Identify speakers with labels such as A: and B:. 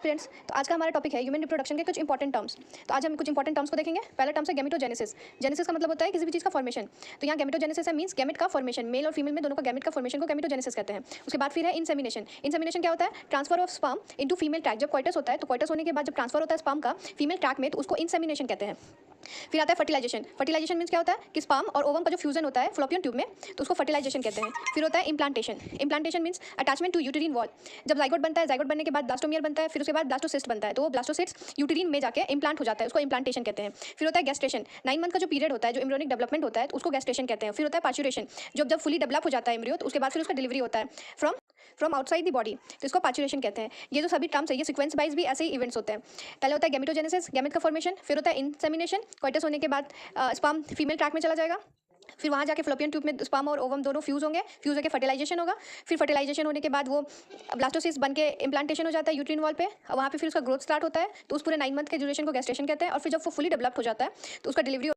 A: Friends, तो आज का हमारा टॉपिक है ह्यूमन रिप्रोडक्शन के कुछ इंपॉर्टेंट टर्म्स। तो आज हम कुछ इंपॉर्टेंट टर्म्स को देखेंगे। पहला टर्म्स है गैमेटोजेनेसिस। जेनेसिस का मतलब होता है किसी भी चीज़ का फॉर्मेशन। तो यहाँ गैमेटोजेनेसिस है मींस गैमेट का फॉर्मेशन, मेल और फीमेल में दोनों का गैमेट का फॉर्मेशन को गैमेटोजेनेसिस कहते हैं। उसके बाद फिर है इंसेमिनेशन। इंसेमिनेशन क्या होता है? Transfer of sperm into female track. जब क्वाइटस होता है तो क्वाइटस होने के बाद जब ट्रांसफर होता है स्पर्म का फीमेल ट्रैक में तो उसको इंसेमिनेशन कहते हैं। फिर आता है फर्टिलाइजेशन। फर्टिलाइजेशन मींस क्या होता है कि स्पर्म और ओवम का जो फ्यूजन होता है फ्लोपियन ट्यूब में, तो उसको फर्टिलाइजेशन कहते हैं। फिर होता है implantation. Implantation means attachment to uterine wall. जब जाइगोट बनता है, जाइगोट बनने के बाद ब्लास्टोमियर बनता है, फिर उसके बाद ब्लास्टोसिस्ट बनता है, तो वो ब्लास्टोसिस्ट यूटेरिन में जाके इम्प्लांट हो जाता है, उसको इम्प्लांटेशन कहते हैं। फिर होता है गेस्टेशन। 9 मंथ का जो पीरियड होता है, जो एम्ब्रियोनिक डेवलपमेंट होता है, तो उसको गेस्टेशन कहते हैं। फिर होता है पार्चुरेशन। जब फुली डेवलप हो जाता है एम्ब्रियो, तो उसके बाद फिर उसका डिलीवरी होता है फ्रॉम आउटसाइड द बॉडी, तो इसको पार्चुरेशन कहते हैं। ये जो सभी टर्म्स है ये सीक्वेंस वाइज भी ऐसे ही इवेंट्स होते हैं। पहले होता है गैमेटोजेनेसिस, गैमेट का फॉर्मेशन। फिर होता है इंसेमिनेशन, क्वाइटस होने के बाद स्पर्म फीमेल ट्रैक में चला जाएगा, फिर वहाँ जाके फ्लोपियन ट्यूब में स्पर्म और ओवम दोनों फ्यूज होंगे, फ्यूज होकर फर्टिलाइजेशन होगा। फिर फर्टिलाइजेशन होने के बाद वो ब्लास्टोसिस्ट बन के इम्प्लांटेशन हो जाता है यूट्रिन वॉल पे, वहाँ पे फिर उसका ग्रोथ स्टार्ट होता है, तो उस पूरे 9 मंथ के ड्यूरेशन को गेस्टेशन कहते हैं। और फिर जब वो फुली डेवलप्ड हो जाता है तो उसका डिलीवरी